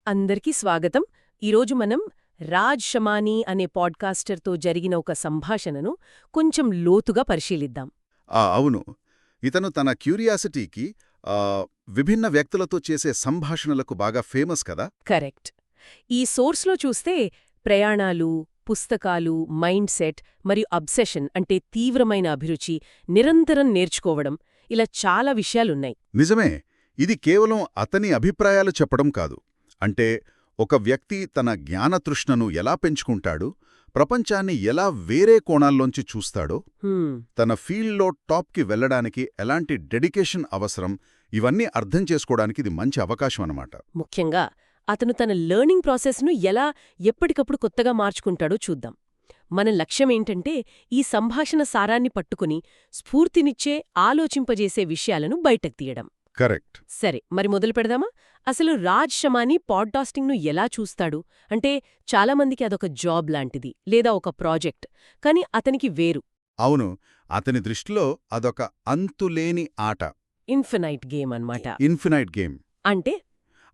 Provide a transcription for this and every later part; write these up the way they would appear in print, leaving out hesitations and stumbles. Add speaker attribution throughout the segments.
Speaker 1: అందరికీ స్వాగతం. ఈరోజు మనం రాజ్ షమానీ అనే పాడ్కాస్టర్తో జరిగిన ఒక సంభాషణను కొంచెం లోతుగా పరిశీలిద్దాం.
Speaker 2: అవును. ఇతను తన క్యూరియాసిటీకి ఆ, విభిన్న వ్యక్తులతో చేసే సంభాషణలకు బాగా ఫేమస్ కదా.
Speaker 1: కరెక్ట్. ఈ సోర్స్లో చూస్తే ప్రయాణాలు, పుస్తకాలు, మైండ్ సెట్ మరియు అబ్సెషన్ అంటే తీవ్రమైన అభిరుచి, నిరంతరం నేర్చుకోవడం ఇలా చాలా విషయాలున్నాయి.
Speaker 2: నిజమే. ఇది కేవలం అతని అభిప్రాయాలు చెప్పడం కాదు. అంటే ఒక వ్యక్తి తన జ్ఞానతృష్ణను ఎలా పెంచుకుంటాడు, ప్రపంచాన్ని ఎలా వేరే కోణాల్లోంచి చూస్తాడో, తన ఫీల్డ్లో టాప్కి వెళ్లడానికి ఎలాంటి డెడికేషన్ అవసరం, ఇవన్నీ అర్థం చేసుకోవడానికి ఇది మంచి అవకాశం అన్నమాట.
Speaker 1: ముఖ్యంగా అతను తన లెర్నింగ్ ప్రాసెస్ను ఎలా ఎప్పటికప్పుడు కొత్తగా మార్చుకుంటాడో చూద్దాం. మన లక్ష్యమేంటంటే ఈ సంభాషణ సారాన్ని పట్టుకుని స్ఫూర్తినిచ్చే, ఆలోచింపజేసే విషయాలను బయటకు తీయడం.
Speaker 2: కరెక్ట్.
Speaker 1: సరే, మరి మొదలు పెడదామా? అసలు రాజ్ షమానీ పాడ్కాస్టింగ్ను ఎలా చూస్తాడు అంటే, చాలామందికి అదొక జాబ్ లాంటిది లేదా ఒక ప్రాజెక్ట్, కానీ అతనికి వేరు.
Speaker 2: అవును. అతని దృష్టిలో అదొక అంతులేని ఆట.
Speaker 1: ఇన్ఫినైట్ గేమ్ అన్నమాట.
Speaker 2: Infinite game.
Speaker 1: అంటే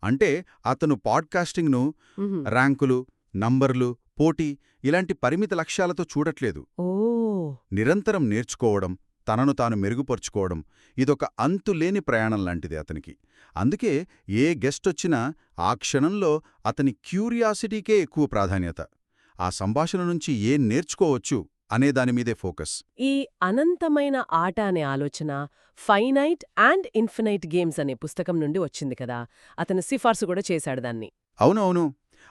Speaker 2: అంటే అతను పాడ్కాస్టింగ్ను ర్యాంకులు, నంబర్లు, పోటీ ఇలాంటి పరిమిత లక్ష్యాలతో చూడట్లేదు.
Speaker 1: ఓ
Speaker 2: నిరంతరం నేర్చుకోవడం, తనను తాను మెరుగుపరుచుకోవడం, ఇదొక అంతులేని ప్రయాణం లాంటిది అతనికి. అందుకే ఏ గెస్టొచ్చినా ఆ క్షణంలో అతని క్యూరియాసిటీకే ఎక్కువ ప్రాధాన్యత. ఆ సంభాషణ నుంచి ఏం నేర్చుకోవచ్చు అనే దానిమీదే ఫోకస్.
Speaker 1: ఈ అనంతమైన ఆట అనే ఆలోచన ఫైనైట్ అండ్ ఇన్ఫినైట్ గేమ్స్ అనే పుస్తకం నుండి వచ్చింది కదా. అతను సిఫార్సు కూడా చేశాడు దాన్ని.
Speaker 2: అవునవును.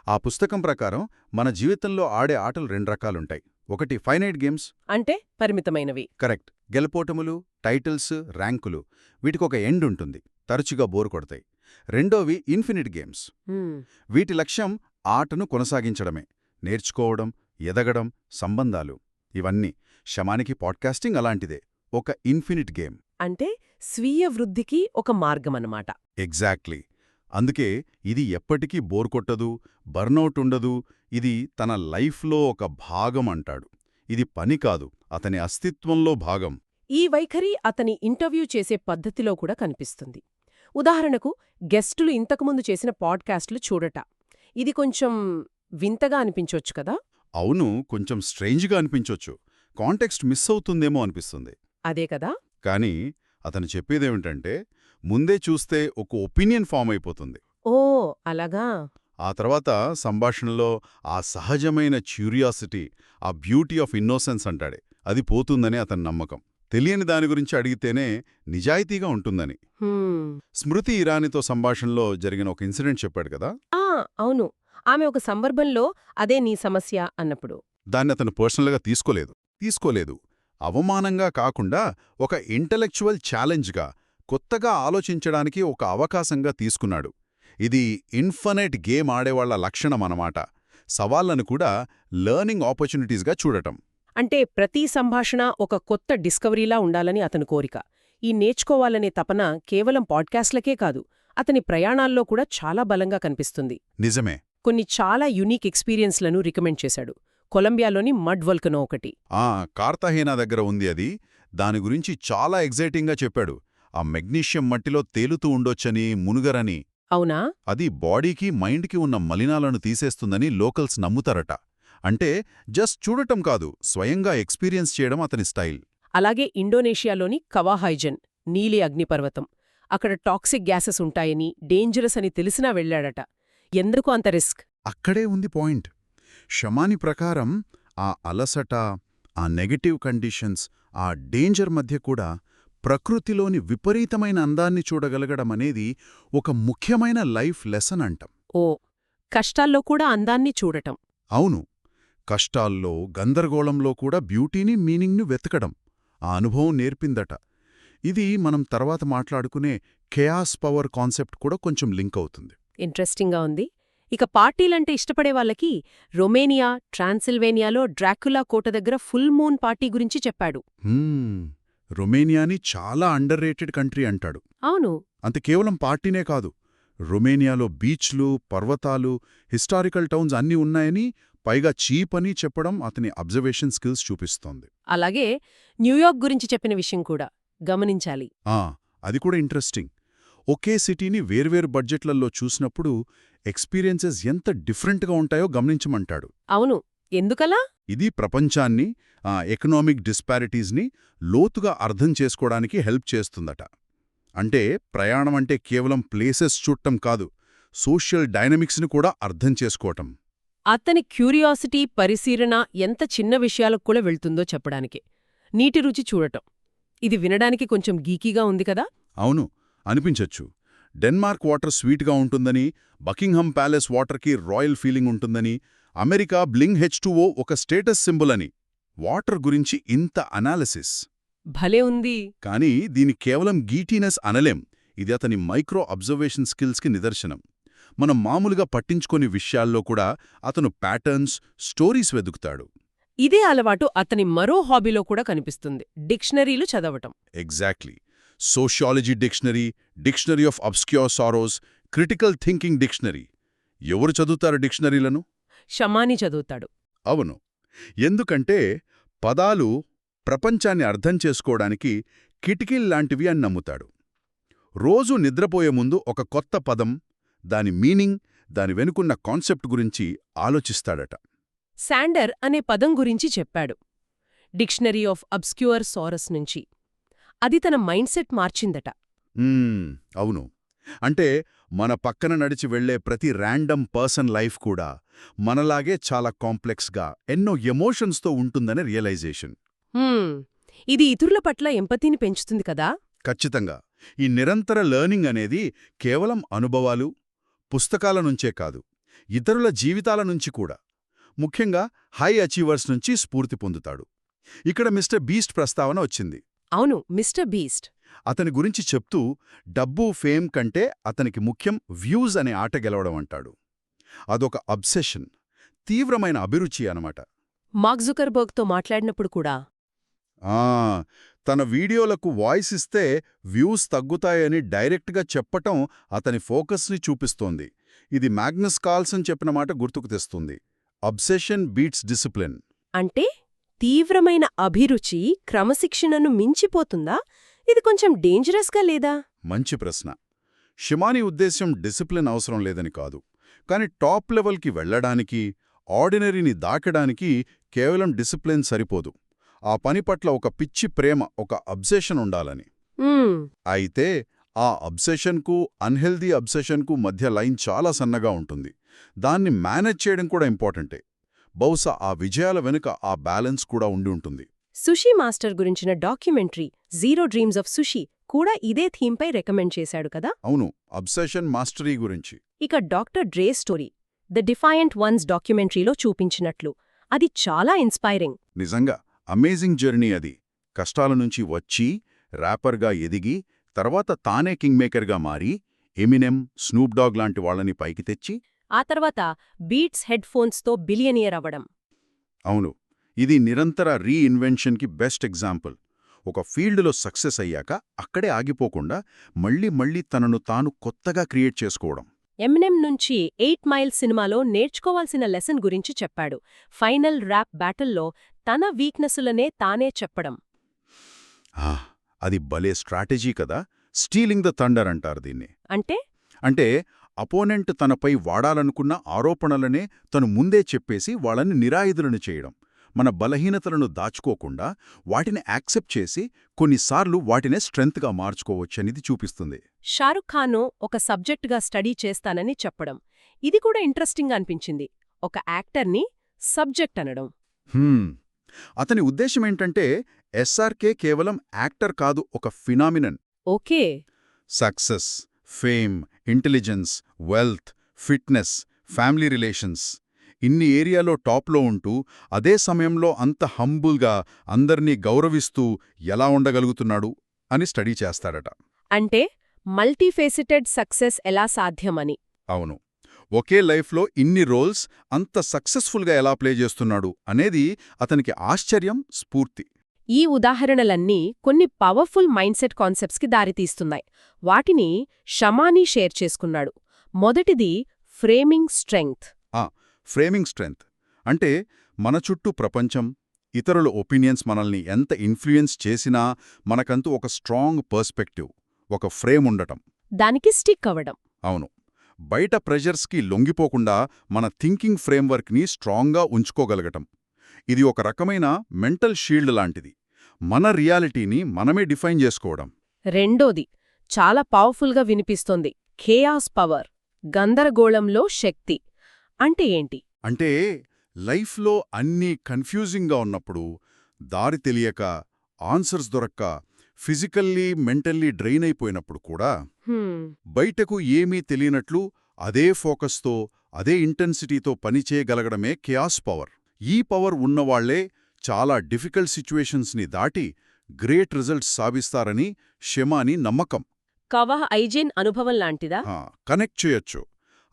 Speaker 2: ఆ పుస్తకం ప్రకారం మన జీవితంలో ఆడే ఆటలు రెండు రకాలుంటాయి. ఒకటి ఫైనైట్ గేమ్స్,
Speaker 1: అంటే పరిమితమైనవి.
Speaker 2: కరెక్ట్. గెలుపోటములు, టైటిల్స్, ర్యాంకులు, వీటికొక ఎండ్ ఉంటుంది, తరచుగా బోరు కొడతాయి. రెండోవి ఇన్ఫినిట్ గేమ్స్. వీటి లక్ష్యం ఆటను కొనసాగించడమే, నేర్చుకోవడం, ఎదగడం, సంబంధాలు, ఇవన్నీ. షమానికి పాడ్కాస్టింగ్ అలాంటిదే, ఒక ఇన్ఫినిట్ గేమ్.
Speaker 1: అంటే స్వీయ వృద్ధికి ఒక మార్గమన్నమాట.
Speaker 2: ఎగ్జాక్ట్లీ. అందుకే ఇది ఎప్పటికీ బోర్ కొట్టదు, బర్నౌట్ ఉండదు, ఇది తన లైఫ్లో ఒక భాగం అంటాడు. ఇది పని కాదు, అతని అస్తిత్వంలో భాగం.
Speaker 1: ఈ వైఖరి అతని ఇంటర్వ్యూ చేసే పద్ధతిలో కూడా కనిపిస్తుంది. ఉదాహరణకు, గెస్టులు ఇంతకుముందు చేసిన పాడ్కాస్ట్లు చూడట. ఇది కొంచెం వింతగా అనిపించొచ్చు కదా.
Speaker 2: అవును, కొంచెం స్ట్రేంజ్గా అనిపించొచ్చు, కాంటెక్స్ట్ మిస్ అవుతుందేమో అనిపిస్తుంది.
Speaker 1: అదే కదా.
Speaker 2: కానీ అతను చెప్పేదేమిటంటే, ముందే చూస్తే ఒక ఒపీనియన్ ఫామ్ అయిపోతుంది.
Speaker 1: ఓ అలాగా.
Speaker 2: ఆ తర్వాత సంభాషణలో ఆ సహజమైన క్యూరియాసిటీ, ఆ బ్యూటీ ఆఫ్ ఇన్నోసెన్స్ అంటాడే, అది పోతుందని అతని నమ్మకం. తెలియని దాని గురించి అడిగితేనే నిజాయితీగా ఉంటుందని. స్మృతి ఇరానీతో సంభాషణలో జరిగిన ఒక ఇన్సిడెంట్ చెప్పాడు కదా.
Speaker 1: అవును, ఆమె ఒక సందర్భంలో అదే నీ సమస్య అన్నప్పుడు
Speaker 2: దాన్ని అతను పర్సనల్గా తీసుకోలేదు. అవమానంగా కాకుండా ఒక ఇంటలెక్చువల్ ఛాలెంజ్గా, కొత్తగా ఆలోచించడానికి ఒక అవకాశంగా తీసుకున్నాడు. ఇది ఇన్ఫినైట్ గేమ్ ఆడేవాళ్ల లక్షణమన్నమాట. సవాళ్లను కూడా లెర్నింగ్ ఆపర్చునిటీస్గా చూడటం.
Speaker 1: అంటే ప్రతి సంభాషణ ఒక కొత్త డిస్కవరీలా ఉండాలని అతని కోరిక. ఈ నేర్చుకోవాలనే తపన కేవలం పాడ్కాస్ట్లకే కాదు, అతని ప్రయాణాల్లో కూడా చాలా బలంగా కనిపిస్తుంది.
Speaker 2: నిజమే.
Speaker 1: కొన్ని చాలా యునీక్ ఎక్స్పీరియన్స్లను రికమెండ్ చేశాడు. కొలంబియాలోని మడ్ వల్కనో ఒకటి.
Speaker 2: కార్తహేనా దగ్గర ఉంది అది. దాని గురించి చాలా ఎగ్జైటింగ్గా చెప్పాడు. ఆ మెగ్నీషియం మట్టిలో తేలుతూ ఉండొచ్చని, మునుగరని.
Speaker 1: అవునా?
Speaker 2: అది బాడీకి, మైండ్కి ఉన్న మలినాలను తీసేస్తుందని లోకల్స్ నమ్ముతారట. అంటే జస్ట్ చూడటం కాదు, స్వయంగా ఎక్స్పీరియన్స్ చేయడం అతని స్టైల్.
Speaker 1: అలాగే ఇండోనేషియాలోని కవాహైజన్, నీలి అగ్నిపర్వతం. అక్కడ టాక్సిక్ గ్యాసెస్ ఉంటాయని, డేంజరస్ అని తెలిసినా వెళ్లాడట. ఎందుకు అంత రిస్క్?
Speaker 2: అక్కడే ఉంది పాయింట్. షమాని ప్రకారం ఆ అలసట, ఆ నెగటివ్ కండిషన్స్, ఆ డేంజర్ మధ్య కూడా ప్రకృతిలోని విపరీతమైన అందాన్ని చూడగలగడమనేది ఒక ముఖ్యమైన లైఫ్ లెసన్ అంటాం.
Speaker 1: ఓ, కష్టాల్లో కూడా అందాన్ని చూడటం.
Speaker 2: అవును. కష్టాల్లో, గందరగోళంలో కూడా బ్యూటీని, మీనింగ్ను వెతకడం ఆ అనుభవం నేర్పిందట. ఇది మనం తర్వాత మాట్లాడుకునే ఖేయాస్ పవర్ కాన్సెప్ట్ కూడా కొంచెం లింక్ అవుతుంది.
Speaker 1: ఇంట్రెస్టింగ్గా ఉంది. ఇక పార్టీలంటే ఇష్టపడే వాళ్ళకి రొమేనియా, ట్రాన్సిల్వేనియాలో డ్రాక్యులా కోట దగ్గర ఫుల్ మూన్ పార్టీ గురించి చెప్పాడు.
Speaker 2: రొమేనియాని చాలా అండర్ రేటెడ్ కంట్రీ అంటాడు.
Speaker 1: అవును.
Speaker 2: అంత కేవలం పార్టీనే కాదు, రొమేనియాలో బీచ్లు, పర్వతాలు, హిస్టారికల్ టౌన్స్ అన్నీ ఉన్నాయని, పైగా చీప్ అని చెప్పడం అతని అబ్జర్వేషన్ స్కిల్స్ చూపిస్తోంది.
Speaker 1: అలాగే న్యూయార్క్ గురించి చెప్పిన విషయం కూడా గమనించాలి.
Speaker 2: అది కూడా ఇంట్రెస్టింగ్. ఒకే సిటీని వేర్వేరు బడ్జెట్లలో చూసినప్పుడు ఎక్స్పీరియన్సెస్ ఎంత డిఫరెంట్గా ఉంటాయో గమనించమంటాడు.
Speaker 1: అవును, ఎందుకలా?
Speaker 2: ఇది ప్రపంచాన్ని, ఎకనామిక్ డిస్పారిటీస్ని లోతుగా అర్థం చేసుకోవడానికి హెల్ప్ చేస్తుందట. అంటే ప్రయాణం అంటే కేవలం ప్లేసెస్ చూడటం కాదు, సోషల్ డైనమిక్స్ని కూడా అర్థం చేసుకోవటం.
Speaker 1: అతని క్యూరియాసిటీ, పరిశీలన ఎంత చిన్న విషయాలకు కూడా వెళ్తుందో చెప్పడానికి. నీటి రుచి చూడటం. ఇది వినడానికి కొంచెం గీకీగా ఉంది కదా?
Speaker 2: అవును, అనిపించొచ్చు. డెన్మార్క్ వాటర్ స్వీట్గా ఉంటుందని, బకింగ్హమ్ ప్యాలెస్ వాటర్కి రాయల్ ఫీలింగ్ ఉంటుందని, అమెరికా బ్లింగ్ H2O ఒక స్టేటస్ సింబల్ అని. వాటర్ గురించి ఇంత అనాలిసిస్.
Speaker 1: భలే ఉంది.
Speaker 2: కానీ దీని కేవలం గీటీనెస్ అనలేం. ఇది అతని మైక్రో అబ్జర్వేషన్ స్కిల్స్కి నిదర్శనం. మనం మామూలుగా పట్టించుకోని విషయాల్లో కూడా అతను ప్యాటర్న్స్, స్టోరీస్ వెదుకుతాడు.
Speaker 1: ఇదే అలవాటు అతని మరో హాబీలో కూడా కనిపిస్తుంది, డిక్షనరీలు చదవటం.
Speaker 2: Exactly. Sociology dictionary, dictionary of obscure sorrows, critical thinking dictionary. ఎవరు చదువుతారు డిక్షనరీలను?
Speaker 1: షమాని చదువుతాడు.
Speaker 2: అవును. ఎందుకంటే పదాలు ప్రపంచాన్ని అర్థం చేసుకోవడానికి కిటికీల్లాంటివి అని నమ్ముతాడు. రోజూ నిద్రపోయే ముందు ఒక కొత్త పదం, దాని మీనింగ్, దాని వెనుకున్న కాన్సెప్ట్ గురించి ఆలోచిస్తాడట.
Speaker 1: శాండర్ అనే పదం గురించి చెప్పాడు, డిక్షనరీ ఆఫ్ అబ్స్క్యూర్ సారస్ నుంచి. అది తన మైండ్సెట్ మార్చిందట.
Speaker 2: అవును. అంటే మన పక్కన నడిచి వెళ్లే ప్రతి ర్యాండమ్ పర్సన్ లైఫ్ కూడా మనలాగే చాలా కాంప్లెక్స్గా, ఎన్నో ఎమోషన్స్తో ఉంటుందనే రియలైజేషన్.
Speaker 1: ఇది ఇతరుల పట్ల ఎంపతిని పెంచుతుంది కదా?
Speaker 2: ఖచ్చితంగా. ఈ నిరంతర లెర్నింగ్ అనేది కేవలం అనుభవాలు, పుస్తకాల నుంచే కాదు, ఇతరుల జీవితాల నుంచి కూడా, ముఖ్యంగా హై అచీవర్స్ నుంచి స్ఫూర్తి పొందుతాడు. ఇక్కడ మిస్టర్ బీస్ట్ ప్రస్తావన వచ్చింది.
Speaker 1: అవును, మిస్టర్ బీస్ట్.
Speaker 2: అతని గురించి చెప్తూ డబ్బు, ఫేమ్ కంటే అతనికి ముఖ్యం వ్యూస్ అనే ఆట గెలవడం అంటాడు. అదొక అబ్సెషన్, తీవ్రమైన అభిరుచి అనమాట.
Speaker 1: మార్క్ జుకర్బర్గ్తో మాట్లాడినప్పుడు కూడా
Speaker 2: తన వీడియోలకు వాయిస్ ఇస్తే వ్యూస్ తగ్గుతాయని డైరెక్ట్గా చెప్పటం అతని ఫోకస్ని చూపిస్తోంది. ఇది మ్యాగ్నస్ కార్ల్సన్ చెప్పిన మాట గుర్తుకు తెస్తుంది. Obsession beats discipline.
Speaker 1: అంటే తీవ్రమైన అభిరుచి క్రమశిక్షణను మించిపోతుందా? ఇది కొంచెం డేంజరస్గా లేదా?
Speaker 2: మంచి ప్రశ్న. షిమాని ఉద్దేశ్యం డిసిప్లిన్ అవసరం లేదని కాదు. కాని టాప్ లెవెల్కి వెళ్లడానికి, ఆర్డినరీని దాకడానికి కేవలం డిసిప్లిన్ సరిపోదు. ఆ పని పట్ల ఒక పిచ్చి ప్రేమ, ఒక అబ్సెషన్ ఉండాలని. అయితే ఆ అబ్సెషన్కు, అన్హెల్దీ అబ్సెషన్కు మధ్య లైన్ చాలా సన్నగా ఉంటుంది. దాన్ని మేనేజ్ చేయడం కూడా ఇంపార్టెంటే. బహుశా ఆ విజయాల వెనుక ఆ బ్యాలెన్స్ కూడా ఉండి ఉంటుంది.
Speaker 1: సుషీ మాస్టర్ గురించిన documentary zero dreams of sushi కూడా ఇదే థీంపై రికమెండ్ చేశాడు కదా?
Speaker 2: అవును, అబ్సెషన్ మాస్టరీ గురించి.
Speaker 1: ఇక డాక్టర్ డ్రే స్టోరీ, ద డిఫాయంట్ వన్స్ డాక్యుమెంటరీలో చూపించినట్లు అది చాలా ఇన్స్పైరింగ్.
Speaker 2: నిజంగా అమేజింగ్ జర్నీ అది. కష్టాల నుంచి వచ్చి, ర్యాపర్గా ఎదిగి, తర్వాత తానే కింగ్ మేకర్గా మారి, ఎమినెమ్, స్నూప్ డాగ్ లాంటి వాళ్ళని పైకి తెచ్చి,
Speaker 1: ఆ తర్వాత బీట్స్ హెడ్ ఫోన్స్తో బిలియనియర్ అవ్వడం.
Speaker 2: అవును, ఇది నిరంతర రీఇన్వెన్షన్కి బెస్ట్ ఎగ్జాంపుల్. ఒక ఫీల్డ్లో సక్సెస్ అయ్యాక అక్కడే ఆగిపోకుండా మళ్ళీ మళ్ళీ తనను తాను కొత్తగా క్రియేట్ చేసుకోవడం.
Speaker 1: ఎమినెమ్ నుంచి 8 మైల్స్ సినిమాలో నేర్చుకోవాల్సిన లెసన్ గురించి చెప్పాడు. ఫైనల్ ర్యాప్ బ్యాటిల్లో తన వీక్నెస్లనే తానే చెప్పడం.
Speaker 2: అది భలే స్ట్రాటజీ కదా. స్టీలింగ్ ద థండర్ అంటారు దీన్ని. అంటే అపోనెంట్ తనపై వాడాలనుకున్న ఆరోపణలనే తను ముందే చెప్పేసి వాళ్ళని నిరాయుధులను చేయడం. మన బలహీనతలను దాచుకోకుండా వాటిని యాక్సెప్ట్ చేసి కొన్నిసార్లు వాటినే స్ట్రెంగ్త్గా మార్చుకోవచ్చనిది చూపిస్తుంది.
Speaker 1: షారుఖ్ ఖాన్ ఒక సబ్జెక్టుగా స్టడీ చేస్తానని చెప్పడం, ఇది కూడా ఇంట్రెస్టింగ్గా అనిపించింది. ఒక యాక్టర్ని సబ్జెక్ట్ అనడం.
Speaker 2: అతని ఉద్దేశమేంటంటే ఎస్ఆర్కే కేవలం యాక్టర్ కాదు, ఒక phenomenon.
Speaker 1: Okay.
Speaker 2: Success, fame, intelligence, wealth, fitness, family relations, ఇన్ని ఏరియాలో టాప్లో ఉంటూ అదే సమయంలో అంత హంబుల్గా అందర్నీ గౌరవిస్తూ ఎలా ఉండగలుగుతున్నాడు అని స్టడీ చేస్తాడట.
Speaker 1: అంటే మల్టీఫేసిటెడ్ సక్సెస్ ఎలా సాధ్యమని.
Speaker 2: అవును, ఒకే లైఫ్లో ఇన్ని రోల్స్ అంత సక్సెస్ఫుల్గా ఎలా ప్లే చేస్తున్నాడు అనేది అతనికి ఆశ్చర్యం, స్ఫూర్తి.
Speaker 1: ఈ ఉదాహరణలన్నీ కొన్ని పవర్ఫుల్ మైండ్సెట్ కాన్సెప్ట్స్కి దారితీస్తున్నాయి. వాటిని షమానీ షేర్ చేసుకున్నాడు. మొదటిది ఫ్రేమింగ్ స్ట్రెంగ్త్.
Speaker 2: ఫ్రేమింగ్ స్ట్రెంగ్త్ అంటే మన చుట్టూ ప్రపంచం, ఇతరుల ఒపీనియన్స్ మనల్ని ఎంత ఇన్ఫ్లుయెన్స్ చేసినా మనకంటూ ఒక స్ట్రాంగ్ పర్స్పెక్టివ్, ఒక ఫ్రేమ్ ఉండటం.
Speaker 1: దానికి స్టిక్ అవ్వడం.
Speaker 2: అవును, బయట ప్రెషర్స్కి లొంగిపోకుండా మన థింకింగ్ ఫ్రేమ్వర్క్ని స్ట్రాంగ్గా ఉంచుకోగలగటం. ఇది ఒక రకమైన మెంటల్ షీల్డ్ లాంటిది. మన రియాలిటీని మనమే డిఫైన్ చేసుకోవడం.
Speaker 1: రెండోది చాలా పవర్ఫుల్గా వినిపిస్తోంది, ఖేయాస్ పవర్, గందరగోళంలో శక్తి. అంటే ఏంటి?
Speaker 2: అంటే లైఫ్లో అన్నీ కన్ఫ్యూజింగ్గా ఉన్నప్పుడు, దారి తెలియక, ఆన్సర్స్ దొరక్క, ఫిజికల్లీ మెంటల్లీ డ్రైన్ అయిపోయినప్పుడు కూడా బయటకు ఏమీ తెలియనట్లు అదే ఫోకస్తో, అదే ఇంటెన్సిటీతో పనిచేయగలగడమే ఖేయాస్ పవర్. ఈ పవర్ ఉన్నవాళ్లే చాలా డిఫికల్ట్ సిచ్యువేషన్స్ని దాటి గ్రేట్ రిజల్ట్స్ సాధిస్తారని షెమాని నమ్మకం.
Speaker 1: కవహ్ ఐజేన్ అనుభవం లాంటిదా?
Speaker 2: కనెక్ట్ చేయొచ్చు.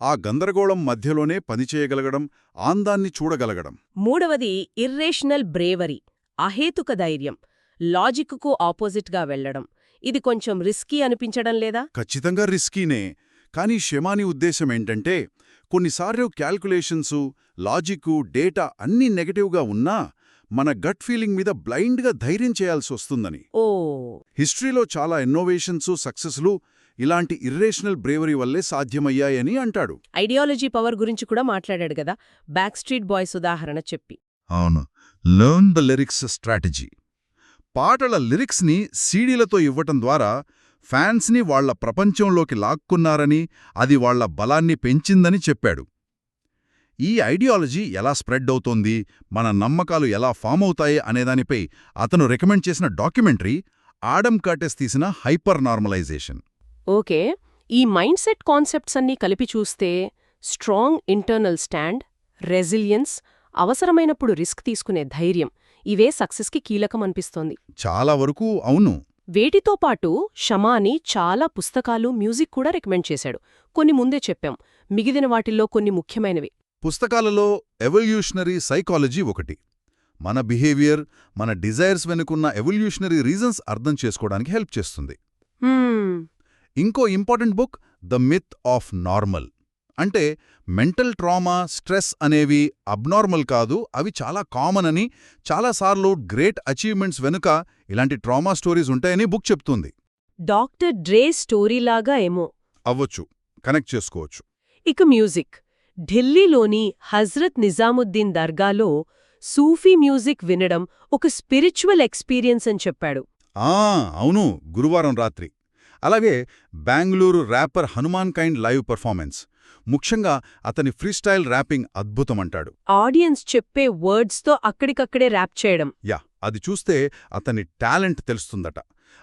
Speaker 2: ఆ గందరగోళం మధ్యలోనే పనిచేయగలగడం, ఆందాన్ని చూడగలగడం.
Speaker 1: మూడవది ఇర్రేషనల్ బ్రేవరీ, అహేతుక ధైర్యం, లాజిక్కు ఆపోజిట్గా వెళ్లడం. ఇది కొంచెం రిస్కీ అనిపించడం లేదా?
Speaker 2: ఖచ్చితంగా రిస్కీనే. కానీ షెమాని ఉద్దేశమేంటంటే, కొన్నిసార్లు క్యాల్కులేషన్సు, లాజిక్కు, డేటా అన్నీ నెగటివ్గా ఉన్నా మన గట్ ఫీలింగ్ మీద బ్లైండ్గా ధైర్యం చేయాల్సొస్తుందని.
Speaker 1: ఓ,
Speaker 2: హిస్టరీలో చాలా ఇన్నోవేషన్సు, సక్సెస్లు ఇలాంటి ఇర్రేషనల్ బ్రేవరీ వల్లే సాధ్యమయ్యాయని అంటాడు.
Speaker 1: ఐడియాలజీ పవర్ గురించి కూడా మాట్లాడాడు కదా, బ్యాక్ స్ట్రీట్ బాయ్స్ ఉదాహరణ చెప్పి.
Speaker 2: అవును, లెర్న్ ద లిరిక్స్ స్ట్రాటజీ. పాటల లిరిక్స్ని సీడీలతో ఇవ్వటం ద్వారా ఫ్యాన్స్ని వాళ్ల ప్రపంచంలోకి లాక్కున్నారని, అది వాళ్ల బలాన్ని పెంచిందని చెప్పాడు. ఈ ఐడియాలజీ ఎలా స్ప్రెడ్ అవుతోంది, మన నమ్మకాలు ఎలా ఫామ్ అవుతాయి అనేదానిపై అతను రికమెండ్ చేసిన డాక్యుమెంటరీ ఆడమ్ కర్టిస్ తీసిన హైపర్ నార్మలైజేషన్.
Speaker 1: ఓకే, ఈ మైండ్ సెట్ కాన్సెప్ట్స్ అన్నీ కలిపి చూస్తే స్ట్రాంగ్ ఇంటర్నల్ స్టాండ్, రెసిలియన్స్, అవసరమైనప్పుడు రిస్క్ తీసుకునే ధైర్యం, ఇవే సక్సెస్కి కీలకం అనిపిస్తోంది.
Speaker 2: చాలా వరకు అవును.
Speaker 1: వేటితో పాటు షమాని చాలా పుస్తకాలు, మ్యూజిక్ కూడా రికమెండ్ చేశాడు. కొన్ని ముందే చెప్పాం, మిగిలిన వాటిల్లో కొన్ని ముఖ్యమైనవి.
Speaker 2: పుస్తకాలలో ఎవల్యూషనరీ సైకాలజీ ఒకటి. మన బిహేవియర్, మన డిజైర్స్ వెనుకున్న ఎవల్యూషనరీ రీజన్స్ అర్థం చేసుకోవడానికి హెల్ప్ చేస్తుంది. ఇంకో important book the myth of normal. అంటే మెంటల్ ట్రామా, స్ట్రెస్ అనేవి అబ్నార్మల్ కాదు, అవి చాలా కామన్ అని, చాలాసార్లు గ్రేట్ అచీవ్మెంట్స్ వెనుక ఇలాంటి ట్రామా స్టోరీస్ ఉంటాయని బుక్ చెప్తుంది.
Speaker 1: డాక్టర్ డ్రే స్టోరీలాగా ఏమో
Speaker 2: అవ్వచ్చు, కనెక్ట్ చేసుకోవచ్చు.
Speaker 1: ఇక మ్యూజిక్, ఢిల్లీలోని హజ్రత్ నిజాముద్దీన్ దర్గాలో సూఫీ మ్యూజిక్ వినడం ఒక స్పిరిచువల్ ఎక్స్పీరియన్స్ అని చెప్పాడు.
Speaker 2: అవును, గురువారం రాత్రి. అలాగే Bengaluru wrapper Hanuman kind live performance, ముఖ్యంగా అతని ఫ్రీస్టైల్ ర్యాపింగ్ అద్భుతమంటాడు.
Speaker 1: ఆడియన్స్ చెప్పే వర్డ్స్తో అక్కడికక్కడే ర్యాప్ చేయడం.
Speaker 2: అది చూస్తే అతని టాలెంట్ తెలుస్తుందట.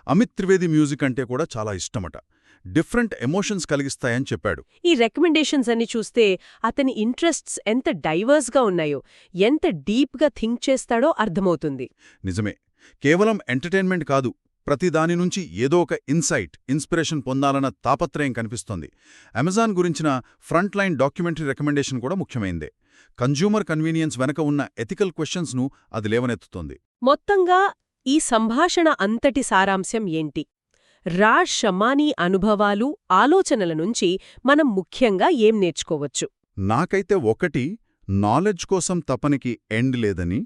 Speaker 2: అమిత్ త్రివేది మ్యూజిక్ అంటే కూడా చాలా ఇష్టమట. డిఫరెంట్ ఎమోషన్స్ కలిగిస్తాయని చెప్పాడు.
Speaker 1: ఈ రికమెండేషన్స్ అన్ని చూస్తే అతని ఇంట్రెస్ట్స్ ఎంత డైవర్స్గా ఉన్నాయో, ఎంత డీప్గా థింక్ చేస్తాడో అర్థమవుతుంది.
Speaker 2: నిజమే, కేవలం ఎంటర్టైన్మెంట్ కాదు, ప్రతిదాని నుంచి ఏదో ఒక ఇన్స్పిరేషన్ పొందాలన్న తాపత్రయం కనిపిస్తోంది. అమెజాన్ గురించిన ఫ్రంట్ లైన్ డాక్యుమెంటరీ రికమెండేషన్ కూడా ముఖ్యమైందే. కన్జ్యూమర్ కన్వీనియన్స్ వెనక ఉన్న ఎథికల్ క్వశ్చన్స్ను అది లేవనెత్తుతోంది.
Speaker 1: మొత్తంగా ఈ సంభాషణ అంతటి సారాంశం ఏంటి? రాజ్ షమానీ అనుభవాలు, ఆలోచనల నుంచి మనం ముఖ్యంగా ఏం నేర్చుకోవచ్చు?
Speaker 2: నాకైతే ఒకటి, నాలెడ్జ్ కోసం తపనికి ఎండ్ లేదని,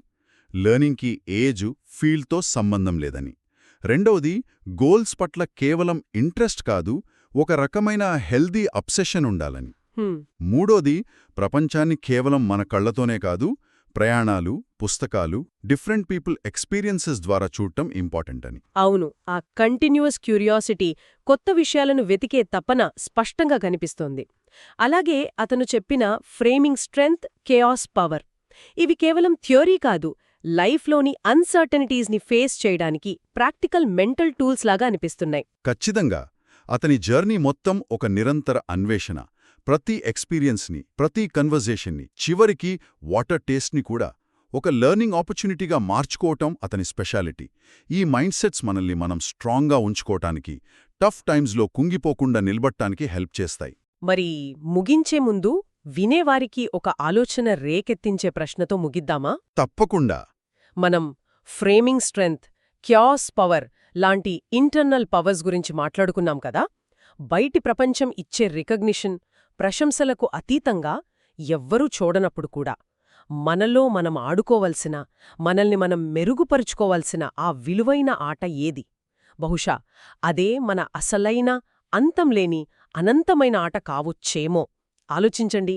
Speaker 2: లెర్నింగ్కి ఏజ్, ఫీల్డ్తో సంబంధం లేదని. రెండవది, గోల్స్ పట్ల కేవలం ఇంట్రెస్ట్ కాదు, ఒక రకమైన హెల్దీ అబ్సెషన్ ఉండాలని. మూడోది, ప్రపంచాన్ని కేవలం మన కళ్లతోనే కాదు, ప్రయాణాలు, పుస్తకాలు, డిఫరెంట్ పీపుల్ ఎక్స్పీరియన్సెస్ ద్వారా చూడటం ఇంపార్టెంట్ అని.
Speaker 1: అవును, ఆ కంటిన్యూయస్ క్యూరియాసిటీ, కొత్త విషయాలను వెతికే తపన స్పష్టంగా కనిపిస్తోంది. అలాగే అతను చెప్పిన ఫ్రేమింగ్ స్ట్రెంగ్త్, కేయాస్ పవర్, ఇవి కేవలం థియరీ కాదు, లైఫ్లోని అన్సర్టనిటీస్ని ఫేస్ చేయడానికి ప్రాక్టికల్ మెంటల్ టూల్స్ లాగా అనిపిస్తున్నాయి.
Speaker 2: ఖచ్చితంగా అతని జర్నీ మొత్తం ఒక నిరంతర అన్వేషణ. ప్రతి ఎక్స్పీరియన్స్ని, ప్రతి కన్వర్జేషన్ని, చివరికి వాటర్ టేస్ట్ని కూడా ఒక లెర్నింగ్ ఆపర్చునిటీగా మార్చుకోవటం అతని స్పెషాలిటీ. ఈ మైండ్ సెట్స్ మనల్ని మనం స్ట్రాంగ్గా ఉంచుకోవటానికి, టఫ్ టైమ్స్లో కుంగిపోకుండా నిలబట్టానికి హెల్ప్ చేస్తాయి.
Speaker 1: మరి ముగించే ముందు వినేవారికి ఒక ఆలోచన రేకెత్తించే ప్రశ్నతో ముగిద్దామా?
Speaker 2: తప్పకుండా.
Speaker 1: మనం ఫ్రేమింగ్ స్ట్రెంగ్త్, క్యాస్ పవర్ లాంటి ఇంటర్నల్ పవర్స్ గురించి మాట్లాడుకున్నాం కదా. బయటి ప్రపంచం ఇచ్చే రికగ్నిషన్, ప్రశంసలకు అతీతంగా ఎవ్వరూ చూడనప్పుడు కూడా మనలో మనం ఆడుకోవలసిన, మనల్ని మనం మెరుగుపరుచుకోవాల్సిన ఆ విలువైన ఆట ఏది? బహుశా అదే మన అసలైన, అంతంలేని, అనంతమైన ఆట కావచ్చేమో. ఆలోచించండి.